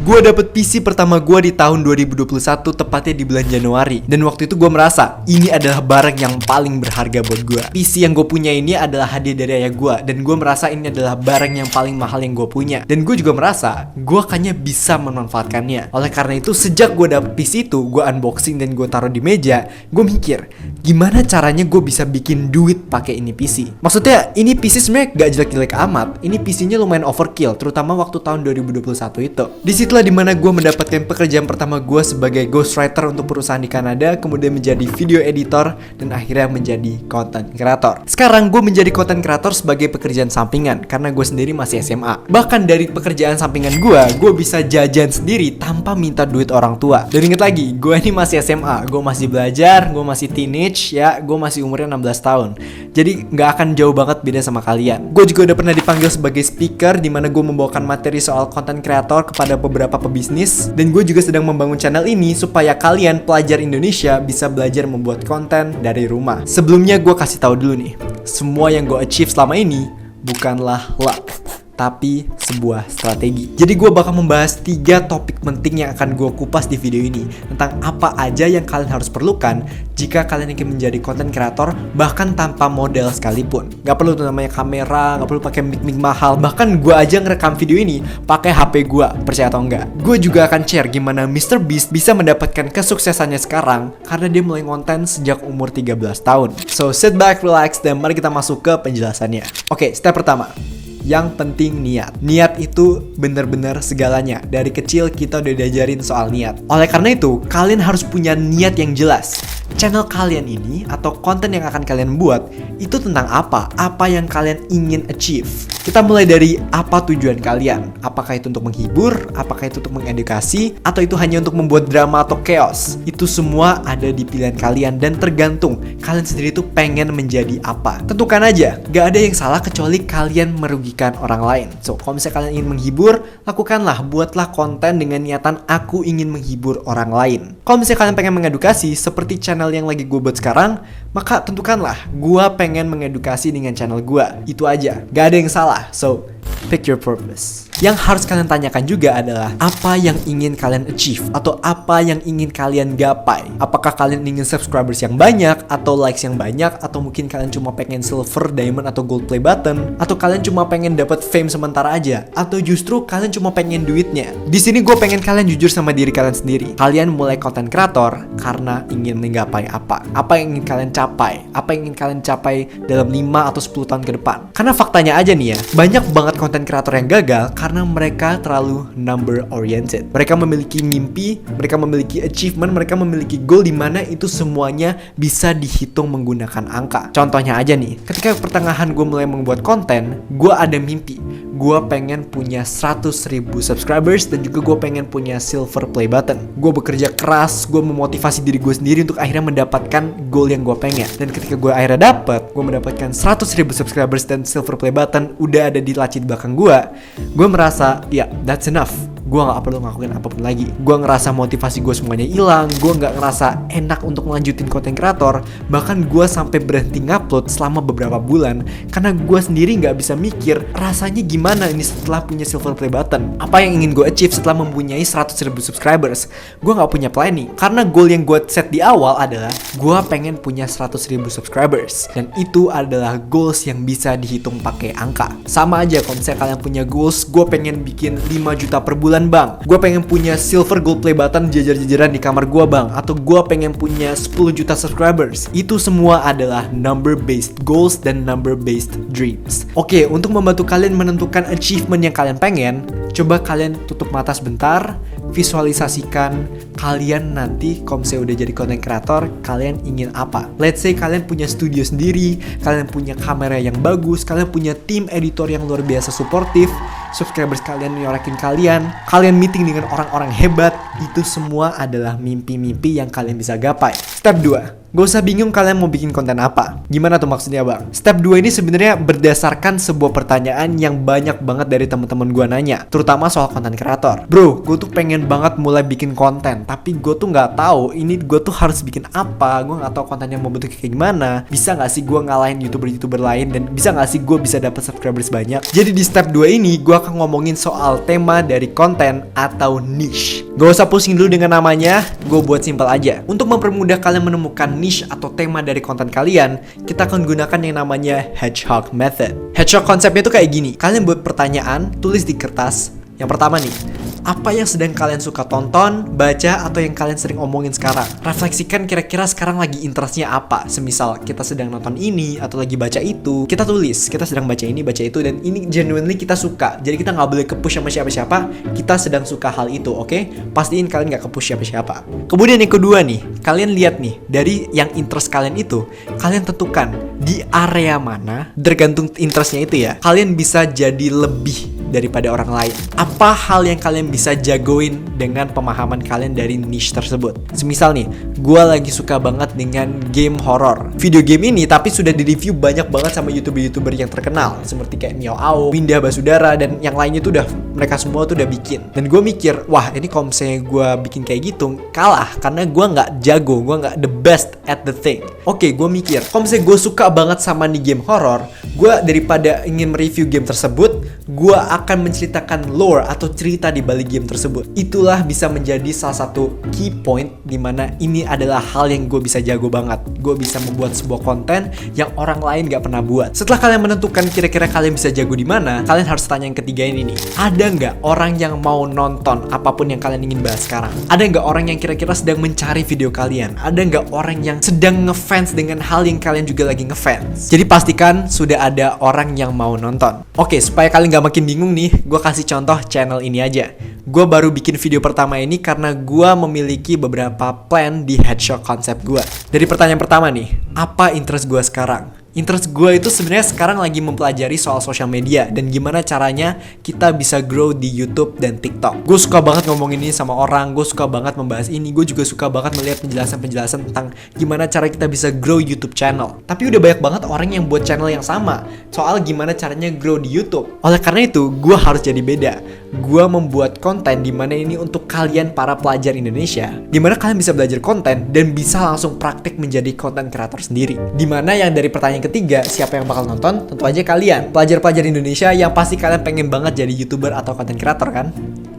Gue dapet PC pertama gue di tahun 2021, tepatnya di bulan Januari. Dan waktu itu gue merasa ini adalah barang yang paling berharga buat gue. PC yang gue punya ini adalah hadiah dari ayah gue, dan gue merasa ini adalah barang yang paling mahal yang gue punya. Dan gue juga merasa gue kayaknya bisa memanfaatkannya. Oleh karena itu, sejak gue dapet PC itu, gue unboxing dan gue taruh di meja, gue mikir gimana caranya gue bisa bikin duit pakai ini PC. Maksudnya ini PC sebenarnya gak jelek-jelek amat. Ini PC-nya lumayan overkill, terutama waktu tahun 2021 itu. Disitulah dimana gue mendapatkan pekerjaan pertama gue sebagai ghostwriter untuk perusahaan di Kanada, kemudian menjadi video editor, dan akhirnya menjadi content creator. Sekarang gue menjadi content creator sebagai pekerjaan sampingan karena gue sendiri masih SMA. Bahkan dari pekerjaan sampingan gue bisa jajan sendiri tanpa minta duit orang tua. Dan inget lagi, gue ini masih SMA, gue masih belajar, gue masih teenage ya, gue masih umurnya 16 tahun. Jadi nggak akan jauh banget beda sama kalian. Gue juga udah pernah dipanggil sebagai speaker, dimana gue membawakan materi soal content creator kepada beberapa pebisnis. Dan gue juga sedang membangun channel ini supaya kalian pelajar Indonesia bisa belajar membuat konten dari rumah. Sebelumnya gue kasih tahu dulu nih, semua yang gue achieve selama ini bukanlah luck, tapi sebuah strategi. Jadi gue bakal membahas 3 topik penting yang akan gue kupas di video ini, tentang apa aja yang kalian harus perlukan jika kalian ingin menjadi content creator, bahkan tanpa model sekalipun. Gak perlu tuh namanya kamera, gak perlu pakai mic mahal. Bahkan gue aja ngerekam video ini pakai HP gue, percaya atau enggak. Gue juga akan share gimana MrBeast bisa mendapatkan kesuksesannya sekarang karena dia mulai konten sejak umur 13 tahun. So sit back, relax, dan mari kita masuk ke penjelasannya. Oke, step pertama. Yang penting niat. Niat itu bener-bener segalanya. Dari kecil kita udah diajarin soal niat. Oleh karena itu, kalian harus punya niat yang jelas. Channel kalian ini atau konten yang akan kalian buat itu tentang apa? Apa yang kalian ingin achieve? Kita mulai dari apa tujuan kalian. Apakah itu untuk menghibur? Apakah itu untuk mengedukasi? Atau itu hanya untuk membuat drama atau chaos? Itu semua ada di pilihan kalian dan tergantung kalian sendiri tuh pengen menjadi apa. Tentukan aja, gak ada yang salah kecuali kalian merugikan orang lain. So, kalau misalnya kalian ingin menghibur, lakukanlah, buatlah konten dengan niatan aku ingin menghibur orang lain. Kalau misalnya kalian pengen mengedukasi seperti channel yang lagi gue buat sekarang, maka tentukanlah gue pengen mengedukasi dengan channel gue. Itu aja, gak ada yang salah. So, pick your purpose. Yang harus kalian tanyakan juga adalah apa yang ingin kalian achieve atau apa yang ingin kalian gapai. Apakah kalian ingin subscribers yang banyak atau likes yang banyak, atau mungkin kalian cuma pengen silver, diamond, atau gold play button, atau kalian cuma pengen dapat fame sementara aja, atau justru kalian cuma pengen duitnya. Di sini gue pengen kalian jujur sama diri kalian sendiri. Kalian mulai content creator karena ingin menggapai apa? Apa yang ingin kalian capai? Apa yang ingin kalian capai dalam 5 atau 10 tahun ke depan? Karena faktanya aja nih ya, banyak banget content creator yang gagal karena mereka terlalu number oriented. Mereka memiliki mimpi, mereka memiliki achievement, mereka memiliki goal di mana itu semuanya bisa dihitung menggunakan angka. Contohnya aja nih, ketika pertengahan gue mulai membuat konten, gue ada mimpi. Gue pengen punya 100.000 subscribers dan juga gue pengen punya silver play button. Gue bekerja keras, gue memotivasi diri gue sendiri untuk akhirnya mendapatkan goal yang gue pengen. Dan ketika gue akhirnya gue mendapatkan 100.000 subscribers dan silver play button udah ada di laci di belakang gue merasa ya that's enough. Gue gak perlu ngelakuin apapun lagi. Gue ngerasa motivasi gue semuanya hilang. Gue gak ngerasa enak untuk melanjutin konten kreator. Bahkan gue sampai berhenti ngupload selama beberapa bulan karena gue sendiri gak bisa mikir rasanya gimana ini setelah punya silver play button. Apa yang ingin gue achieve setelah mempunyai 100.000 subscribers? Gue gak punya planning karena goal yang gue set di awal adalah gue pengen punya 100.000 subscribers, dan itu adalah goals yang bisa dihitung pakai angka. Sama aja kalau misalnya kalian punya goals, gue pengen bikin 5 juta per bulan bang, gue pengen punya silver gold play button jajar-jajaran di kamar gue bang, atau gue pengen punya 10 juta subscribers. Itu semua adalah number based goals dan number based dreams. Oke, untuk membantu kalian menentukan achievement yang kalian pengen, coba kalian tutup mata sebentar, visualisasikan kalian nanti kalau misalnya udah jadi content creator, kalian ingin apa. Let's say kalian punya studio sendiri, kalian punya kamera yang bagus, kalian punya tim editor yang luar biasa suportif, subscribers kalian nyorekin kalian meeting dengan orang-orang hebat. Itu semua adalah mimpi-mimpi yang kalian bisa gapai. Step 2, Gak usah bingung kalian mau bikin konten apa. Gimana tuh maksudnya bang? Step 2 ini sebenarnya berdasarkan sebuah pertanyaan yang banyak banget dari teman-teman gue nanya, terutama soal konten kreator. Bro, gue tuh pengen banget mulai bikin konten, tapi gue tuh nggak tahu ini gue tuh harus bikin apa. Gue nggak tahu kontennya mau bentuknya kayak gimana. Bisa nggak sih gue ngalahin youtuber lain, dan bisa nggak sih gue bisa dapat subscribers banyak? Jadi di step 2 ini gue akan ngomongin soal tema dari konten atau niche. Gak usah pusing dulu dengan namanya, gue buat simpel aja. Untuk mempermudah kalian menemukan niche atau tema dari konten kalian, kita akan gunakan yang namanya Hedgehog Method. Hedgehog konsepnya tuh kayak gini. Kalian buat pertanyaan, tulis di kertas. Yang pertama nih, apa yang sedang kalian suka tonton, baca, atau yang kalian sering omongin sekarang? Refleksikan kira-kira sekarang lagi interestnya apa. Semisal kita sedang nonton ini atau lagi baca itu, kita tulis kita sedang baca ini, baca itu, dan ini genuinely kita suka. Jadi kita nggak boleh ke-push sama siapa-siapa. Kita sedang suka hal itu, oke? Pastiin kalian nggak ke-push siapa-siapa. Kemudian yang kedua nih, kalian lihat nih dari yang interest kalian itu, kalian tentukan di area mana, tergantung interestnya itu ya. Kalian bisa jadi lebih daripada orang lain. Apa hal yang kalian bisa jagoin dengan pemahaman kalian dari niche tersebut? Semisal nih, gue lagi suka banget dengan game horror. Video game ini tapi sudah di-review banyak banget sama youtuber-youtuber yang terkenal, seperti kayak Miao Ao, Winda Basudara, dan yang lainnya tuh mereka semua tuh udah bikin. Dan gue mikir, wah ini kalau misalnya gue bikin kayak gitu, kalah, karena gue nggak jago, gue nggak the best at the thing. Oke, gue mikir, kalau misalnya gue suka banget sama nih game horror, gue daripada ingin mereview game tersebut, gue akan menceritakan lore atau cerita di balik game tersebut. Itulah bisa menjadi salah satu key point dimana ini adalah hal yang gue bisa jago banget. Gue bisa membuat sebuah konten yang orang lain gak pernah buat. Setelah kalian menentukan kira-kira kalian bisa jago di mana, kalian harus tanya yang ketiga ini nih. Ada nggak orang yang mau nonton apapun yang kalian ingin bahas sekarang? Ada nggak orang yang kira-kira sedang mencari video kalian? Ada nggak orang yang sedang ngefans dengan hal yang kalian juga lagi ngefans? Jadi pastikan sudah ada orang yang mau nonton. Oke, supaya kalian gak makin bingung nih, gue kasih contoh channel ini aja. Gue baru bikin video pertama ini karena gue memiliki beberapa plan di Hedgehog konsep gue. Dari pertanyaan pertama nih, apa interest gue sekarang? Interest gue itu sebenarnya sekarang lagi mempelajari soal social media dan gimana caranya kita bisa grow di YouTube dan TikTok. Gue suka banget ngomongin ini sama orang, gue suka banget membahas ini, gue juga suka banget melihat penjelasan-penjelasan tentang gimana cara kita bisa grow YouTube channel. Tapi udah banyak banget orang yang buat channel yang sama soal gimana caranya grow di YouTube. Oleh karena itu, gue harus jadi beda. Gue membuat konten dimana ini untuk kalian para pelajar Indonesia, dimana kalian bisa belajar konten dan bisa langsung praktik menjadi konten kreator sendiri. Dimana yang dari pertanyaan ketiga, siapa yang bakal nonton? Tentu aja kalian, pelajar-pelajar Indonesia yang pasti kalian pengen banget jadi YouTuber atau konten kreator kan?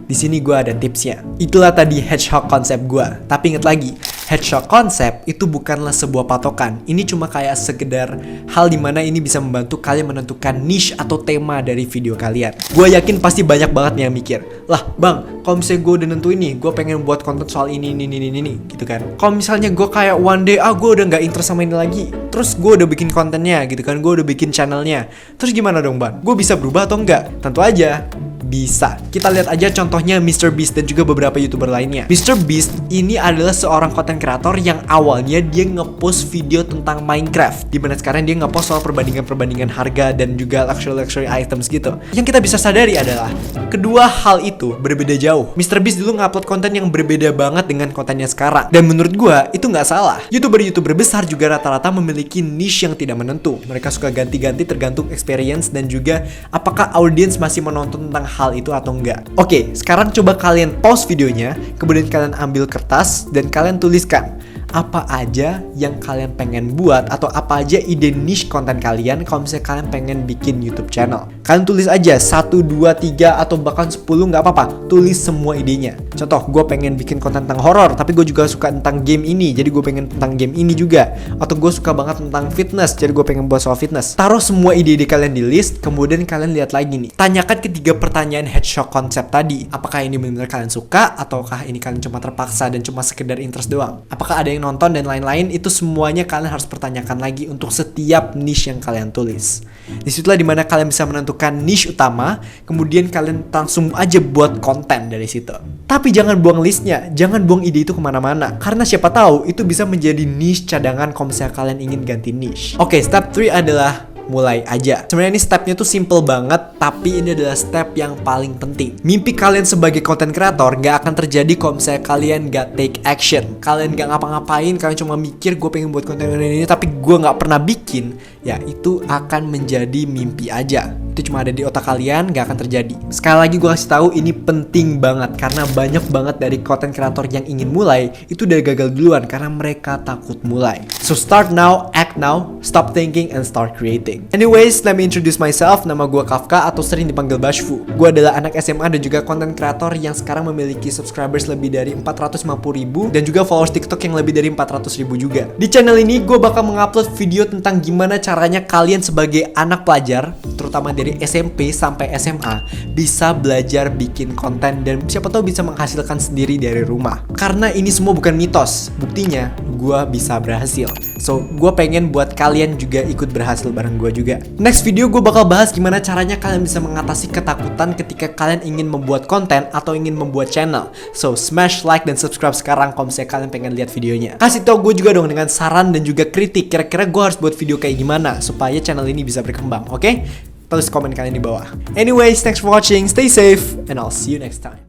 Di sini gue ada tipsnya. Itulah tadi Hedgehog konsep gue. Tapi inget lagi, Hedgehog konsep itu bukanlah sebuah patokan. Ini cuma kayak sekedar hal dimana ini bisa membantu kalian menentukan niche atau tema dari video kalian. Gue yakin pasti banyak banget nih yang mikir, lah bang, kalau misalnya gue udah nentuin nih, gue pengen buat konten soal ini, gitu kan. Kalau misalnya gue kayak one day, gue udah gak interest sama ini lagi, terus gue udah bikin kontennya gitu kan, gue udah bikin channelnya, terus gimana dong bang? Gue bisa berubah atau enggak? Tentu aja bisa. Kita lihat aja contohnya MrBeast dan juga beberapa YouTuber lainnya. MrBeast ini adalah seorang konten kreator yang awalnya dia ngepost video tentang Minecraft, dimana sekarang dia ngepost soal perbandingan harga dan juga luxury items gitu. Yang kita bisa sadari adalah kedua hal itu berbeda jauh. MrBeast dulu ngupload konten yang berbeda banget dengan kontennya sekarang, dan menurut gua itu nggak salah. YouTuber besar juga rata-rata memiliki niche yang tidak menentu. Mereka suka ganti-ganti tergantung experience dan juga apakah audiens masih menonton tentang hal itu atau enggak. Oke, sekarang coba kalian pause videonya, kemudian kalian ambil kertas dan kalian tuliskan apa aja yang kalian pengen buat atau apa aja ide niche konten kalian kalau misalnya kalian pengen bikin YouTube channel. Kalian tulis aja 1, 2, 3 atau bahkan 10, nggak apa-apa. Tulis semua idenya. Contoh, gue pengen bikin konten tentang horror tapi gue juga suka tentang game ini, jadi gue pengen tentang game ini juga. Atau gue suka banget tentang fitness, jadi gue pengen buat soal fitness. Taruh semua ide-ide kalian di list, kemudian kalian lihat lagi nih. Tanyakan ketiga pertanyaan Hedgehog konsep tadi. Apakah ini benar-benar kalian suka ataukah ini kalian cuma terpaksa dan cuma sekedar interest doang? Apakah ada yang nonton dan lain-lain? Itu semuanya kalian harus pertanyakan lagi untuk setiap niche yang kalian tulis. Disitulah dimana kalian bisa menentukan niche utama, kemudian kalian langsung aja buat konten dari situ. Tapi jangan buang listnya, jangan buang ide itu kemana-mana, karena siapa tahu itu bisa menjadi niche cadangan kalau misalnya kalian ingin ganti niche. Oke, step 3 adalah mulai aja. Sebenarnya ini stepnya tuh simple banget, tapi ini adalah step yang paling penting. Mimpi kalian sebagai content creator gak akan terjadi kalau misalnya kalian gak take action. Kalian gak ngapa-ngapain, kalian cuma mikir gue pengen buat konten ini tapi gue gak pernah bikin, ya itu akan menjadi mimpi aja. Itu cuma ada di otak kalian, gak akan terjadi. Sekali lagi gue kasih tahu ini penting banget karena banyak banget dari content creator yang ingin mulai itu udah gagal duluan karena mereka takut mulai. So start now, act now, stop thinking and start creating. Anyways, let me introduce myself. Nama gue Kafka atau sering dipanggil Bashfu. Gue adalah anak SMA dan juga content creator yang sekarang memiliki subscribers lebih dari 450.000 dan juga followers TikTok yang lebih dari 400.000 juga. Di channel ini gue bakal mengupload video tentang gimana caranya kalian sebagai anak pelajar, terutama dari SMP sampai SMA, bisa belajar bikin konten dan siapa tahu bisa menghasilkan sendiri dari rumah. Karena ini semua bukan mitos, buktinya gue bisa berhasil. So, gue pengen buat kalian juga ikut berhasil bareng gue juga. Next video gue bakal bahas gimana caranya kalian bisa mengatasi ketakutan ketika kalian ingin membuat konten atau ingin membuat channel. So, smash like dan subscribe sekarang kalau misalnya kalian pengen lihat videonya. Kasih tau gue juga dong dengan saran dan juga kritik. Kira-kira gue harus buat video kayak gimana supaya channel ini bisa berkembang, oke? Tulis komen kalian di bawah. Anyways, thanks for watching, stay safe, and I'll see you next time.